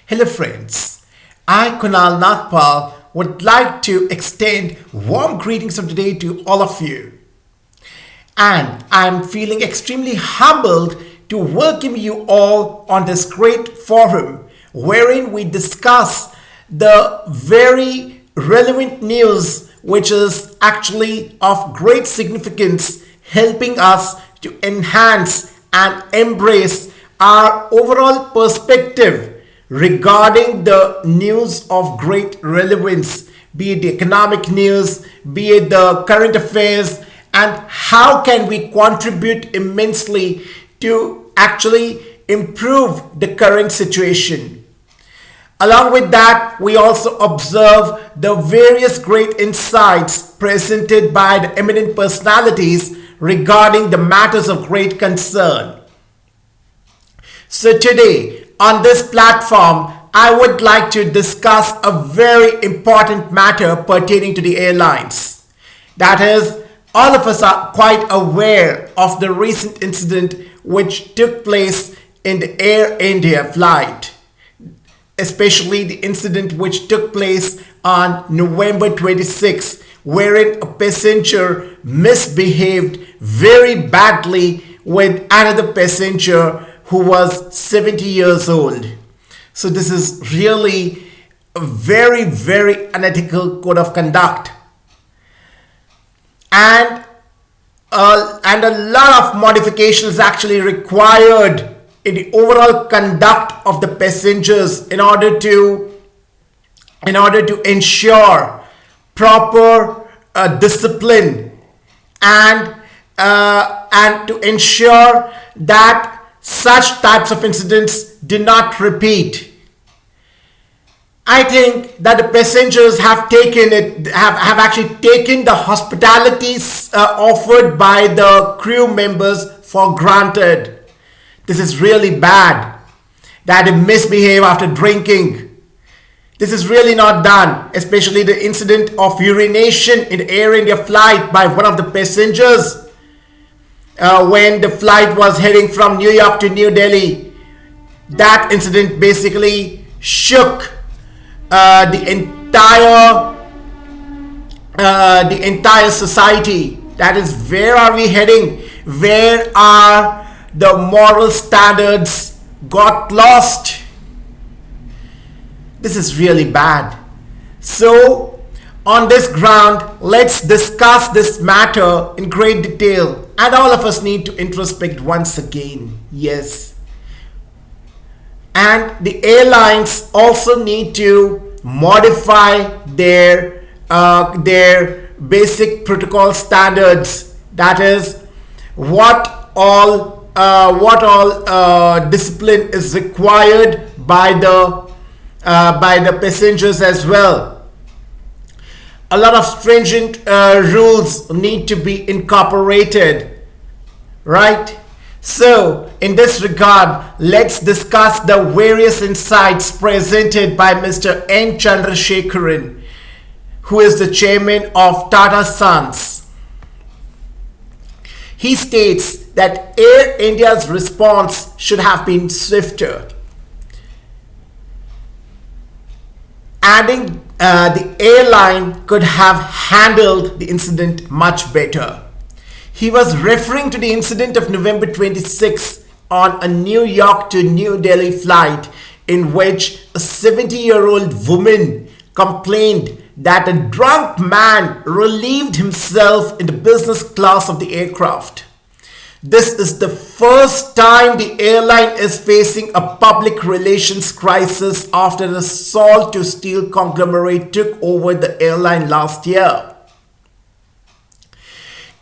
Hello friends, I Kunal Nagpal would like to extend warm greetings of the day to all of you. And I'm feeling extremely humbled to welcome you all on this great forum wherein we discuss the very relevant news which is actually of great significance helping us to enhance and embrace our overall perspective regarding the news of great relevance, be it the economic news, be it the current affairs, and how can we contribute immensely to actually improve the current situation. Along with that, we also observe the various great insights presented by the eminent personalities regarding the matters of great concern. So today, on this platform, I would like to discuss a very important matter pertaining to the airlines. That is, all of us are quite aware of the recent incident which took place in the Air India flight, especially the incident which took place on November 26, wherein a passenger misbehaved very badly with another passenger who was 70 years old. So this is really a very, very unethical code of conduct. And a lot of modifications actually required in the overall conduct of the passengers in order to ensure proper discipline and to ensure that such types of incidents do not repeat. I think that the passengers have actually taken the hospitalities offered by the crew members for granted. This is really bad that they misbehave after drinking. This is really not done, especially the incident of urination in the Air India flight by one of the passengers when the flight was heading from New York to New Delhi. That incident basically shook the entire society. That is, where are we heading? Where are the moral standards got lost? This is really bad. So on this ground, let's discuss this matter in great detail. And all of us need to introspect once again. Yes. And the airlines also need to modify their basic protocol standards. That is, what all discipline is required by the passengers as well. A lot of stringent rules need to be incorporated, right? So, in this regard, let's discuss the various insights presented by Mr. N. Chandrasekaran, who is the chairman of Tata Sons. He states that Air India's response should have been swifter, adding the airline could have handled the incident much better. He was referring to the incident of November 26 on a New York to New Delhi flight in which a 70-year-old woman complained that a drunk man relieved himself in the business class of the aircraft. This is the first time the airline is facing a public relations crisis after the salt to steel conglomerate took over the airline last year.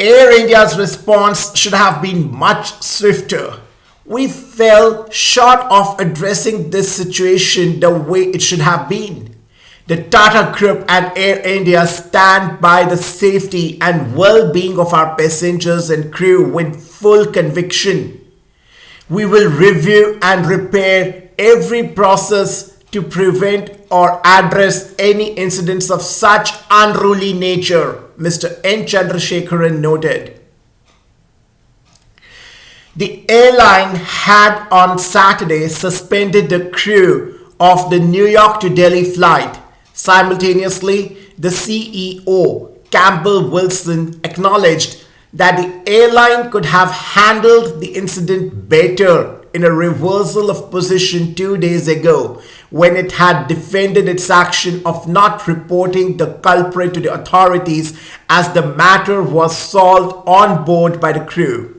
Air India's response should have been much swifter. We fell short of addressing this situation the way it should have been. The Tata Group and Air India stand by the safety and well-being of our passengers and crew with full conviction. We will review and repair every process to prevent or address any incidents of such unruly nature, Mr. N. Chandrasekaran noted. The airline had on Saturday suspended the crew of the New York to Delhi flight. Simultaneously, the CEO, Campbell Wilson, acknowledged that the airline could have handled the incident better in a reversal of position 2 days ago when it had defended its action of not reporting the culprit to the authorities as the matter was solved on board by the crew.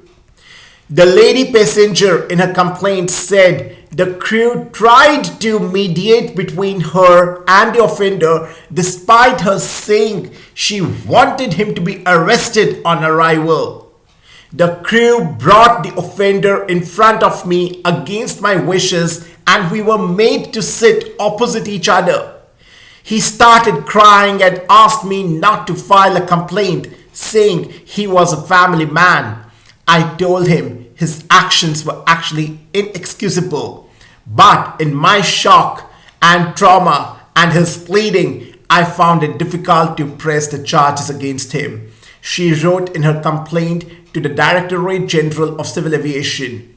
The lady passenger in her complaint said the crew tried to mediate between her and the offender despite her saying she wanted him to be arrested on arrival. The crew brought the offender in front of me against my wishes and we were made to sit opposite each other. He started crying and asked me not to file a complaint, saying he was a family man. I told him his actions were actually inexcusable. But in my shock and trauma and his pleading, I found it difficult to press the charges against him. She wrote in her complaint to the Directorate General of Civil Aviation.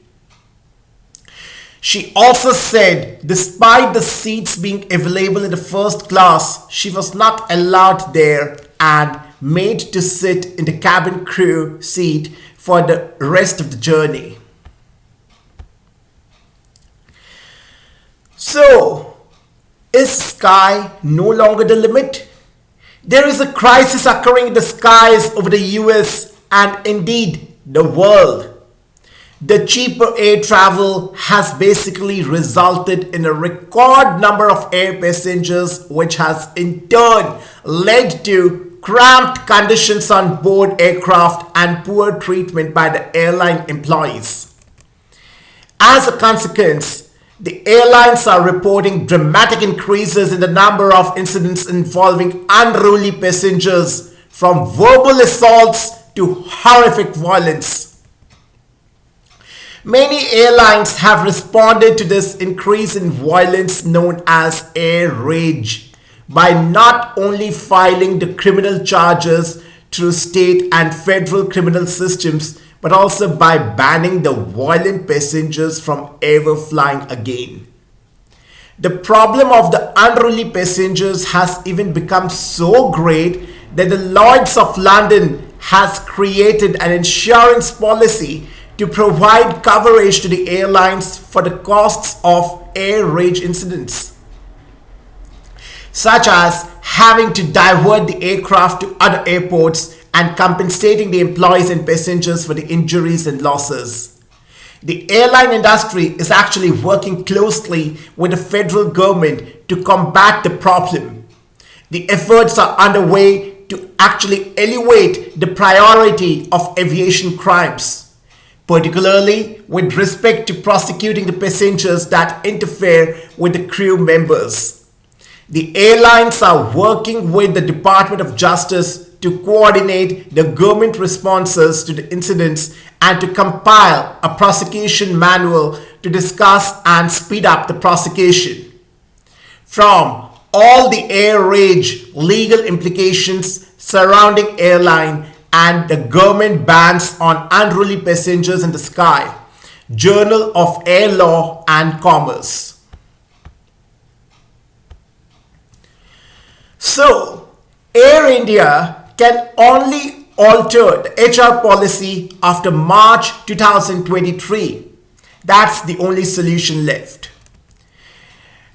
She also said despite the seats being available in the first class, she was not allowed there and made to sit in the cabin crew seat for the rest of the journey. So, is sky no longer the limit? There is a crisis occurring in the skies over the US and indeed the world. The cheaper air travel has basically resulted in a record number of air passengers, which has in turn led to cramped conditions on board aircraft and poor treatment by the airline employees. As a consequence, the airlines are reporting dramatic increases in the number of incidents involving unruly passengers, from verbal assaults to horrific violence. Many airlines have responded to this increase in violence known as air rage by not only filing the criminal charges through state and federal criminal systems, but also by banning the violent passengers from ever flying again. The problem of the unruly passengers has even become so great that the Lloyd's of London has created an insurance policy to provide coverage to the airlines for the costs of air rage incidents, such as having to divert the aircraft to other airports and compensating the employees and passengers for the injuries and losses. The airline industry is actually working closely with the federal government to combat the problem. The efforts are underway to actually elevate the priority of aviation crimes, particularly with respect to prosecuting the passengers that interfere with the crew members. The airlines are working with the Department of Justice to coordinate the government responses to the incidents and to compile a prosecution manual to discuss and speed up the prosecution. From all the air rage legal implications surrounding airline and the government bans on unruly passengers in the sky. Journal of Air Law and Commerce. So, Air India can only alter the HR policy after March 2023. That's the only solution left.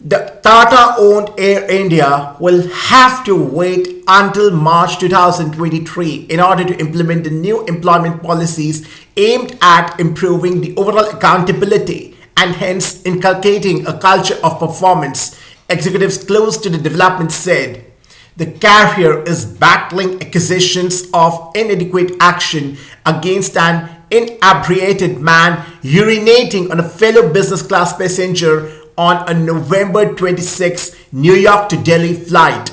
The Tata-owned Air India will have to wait until March 2023 in order to implement the new employment policies aimed at improving the overall accountability and hence inculcating a culture of performance. Executives close to the development said. The carrier is battling accusations of inadequate action against an inebriated man urinating on a fellow business class passenger on a November 26 New York to Delhi flight.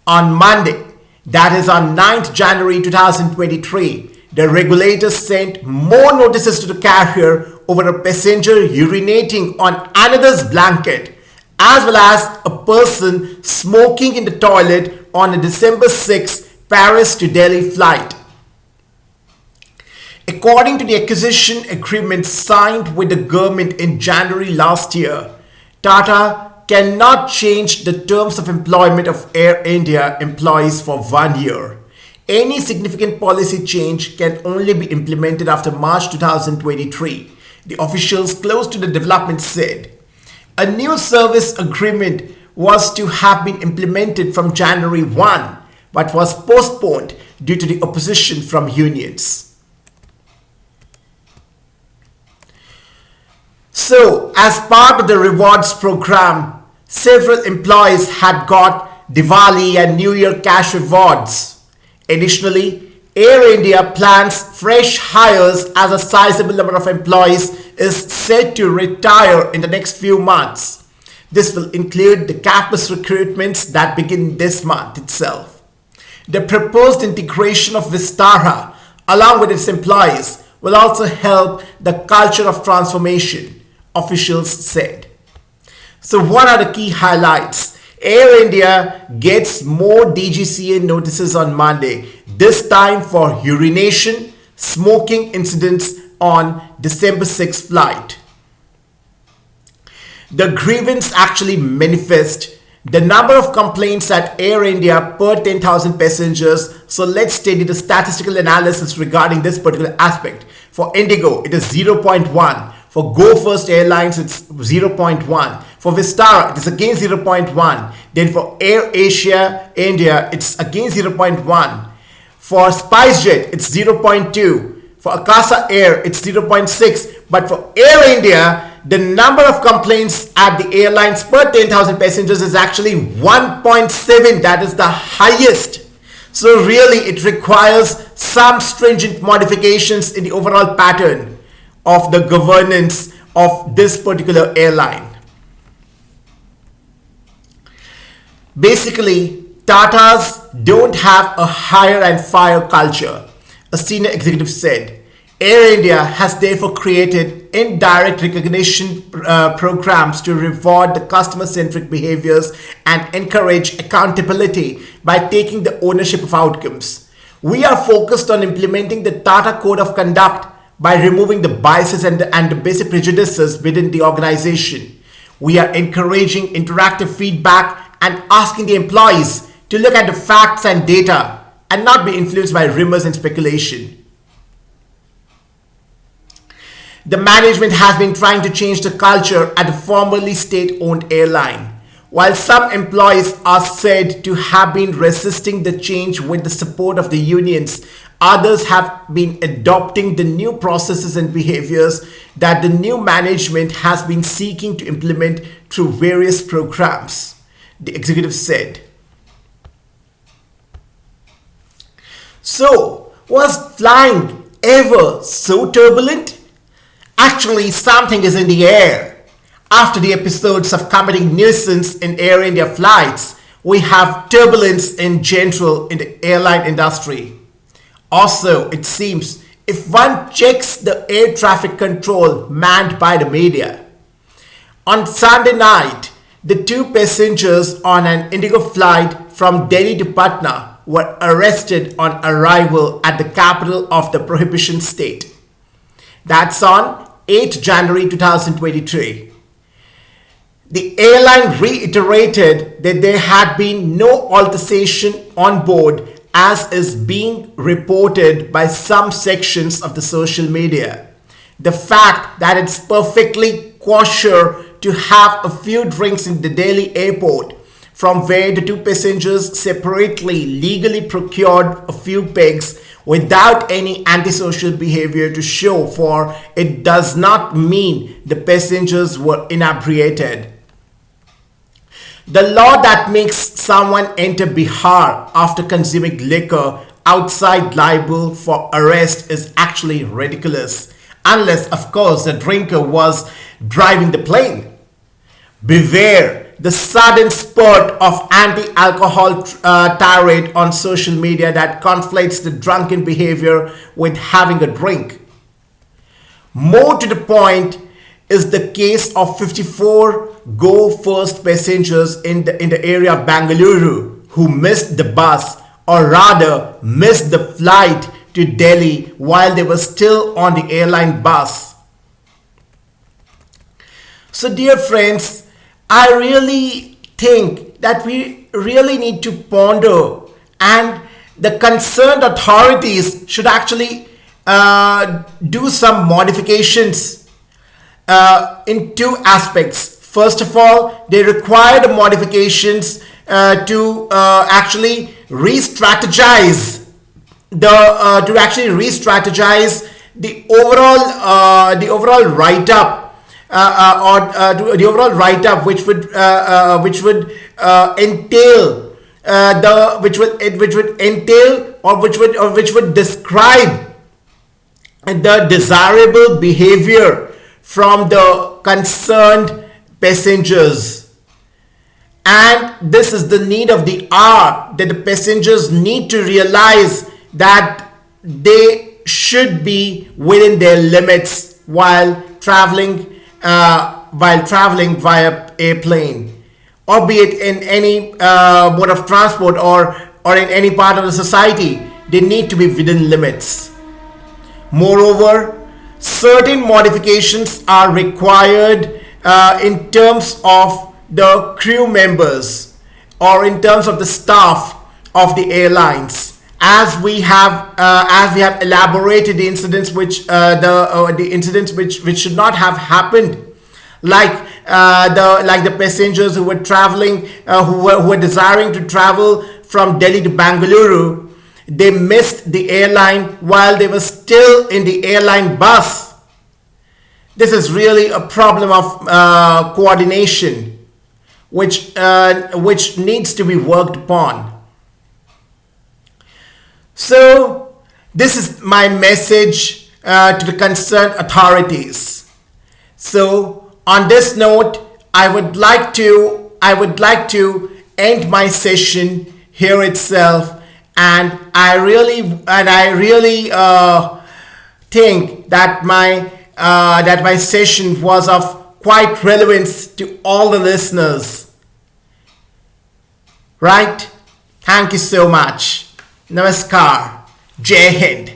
On Monday, that is on 9th January 2023, the regulator sent more notices to the carrier over a passenger urinating on another's blanket, as well as a person smoking in the toilet on a December 6 Paris to Delhi flight. According to the acquisition agreement signed with the government in January last year, Tata cannot change the terms of employment of Air India employees for 1 year. Any significant policy change can only be implemented after March 2023, the officials close to the development said. A new service agreement was to have been implemented from January 1, but was postponed due to the opposition from unions. So, as part of the rewards program, several employees had got Diwali and New Year cash rewards. Additionally, Air India plans fresh hires as a sizable number of employees is set to retire in the next few months. This will include the campus recruitments that begin this month itself. The proposed integration of Vistara along with its employees will also help the culture of transformation, officials said. So what are the key highlights? Air India gets more DGCA notices on Monday, this time for urination, smoking incidents on December 6th flight. The grievance actually manifest the number of complaints at Air India per 10,000 passengers. So let's study the statistical analysis regarding this particular aspect. For Indigo, it is 0.1. For Go First Airlines, it's 0.1. For Vistara, it is again 0.1. Then for Air Asia India, it's again 0.1. For SpiceJet, it's 0.2. For Akasa Air, it's 0.6. But for Air India, the number of complaints at the airlines per 10,000 passengers is actually 1.7. That is the highest. So really, it requires some stringent modifications in the overall pattern of the governance of this particular airline. Basically, Tatas don't have a hire and fire culture, a senior executive said. Air India has therefore created indirect recognition programs to reward the customer-centric behaviors and encourage accountability by taking the ownership of outcomes. We are focused on implementing the Tata Code of Conduct by removing the biases and the basic prejudices within the organization. We are encouraging interactive feedback and asking the employees to look at the facts and data and not be influenced by rumors and speculation. The management has been trying to change the culture at the formerly state-owned airline. While some employees are said to have been resisting the change with the support of the unions, others have been adopting the new processes and behaviors that the new management has been seeking to implement through various programs, the executive said. So, was flying ever so turbulent? Actually, something is in the air. After the episodes of committing nuisance in Air India flights, we have turbulence in general in the airline industry. Also, it seems if one checks the air traffic control manned by the media. On Sunday night, the 2 passengers on an Indigo flight from Delhi to Patna were arrested on arrival at the capital of the prohibition state. That's on 8 January 2023. The airline reiterated that there had been no altercation on board, as is being reported by some sections of the social media. The fact that it's perfectly kosher to have a few drinks in the Delhi airport, from where the 2 passengers separately legally procured a few pegs without any antisocial behavior to show for, it does not mean the passengers were inebriated. The law that makes someone enter Bihar after consuming liquor outside liable for arrest is actually ridiculous, unless of course the drinker was driving the plane. Beware the sudden spurt of anti-alcohol tirade on social media that conflates the drunken behavior with having a drink. More to the point is the case of 54 Go First passengers in the area of Bengaluru who missed the bus, or rather missed the flight to Delhi while they were still on the airline bus. So dear friends, I really think that we really need to ponder, and the concerned authorities should actually do some modifications in two aspects. First of all, they require the modifications to actually re-strategize the overall write up the overall write up, which would entail the which would entail or which would describe the desirable behavior from the concerned passengers. And this is the need of the hour, that the passengers need to realize that they should be within their limits while traveling via airplane, albeit in any mode of transport or in any part of the society. They need to be within limits. Moreover, certain modifications are required in terms of the crew members or in terms of the staff of the airlines, as we have elaborated the incidents the incidents which should not have happened, like the passengers who were traveling who were desiring to travel from Delhi to Bangalore. They missed the airline while they were still in the airline bus. This is really a problem of coordination, which needs to be worked upon. So this is my message to the concerned authorities. So on this note, I would like to end my session here itself, and I really think that my session was of quite relevance to all the listeners. Right? Thank you so much. Namaskar. Jai Hind.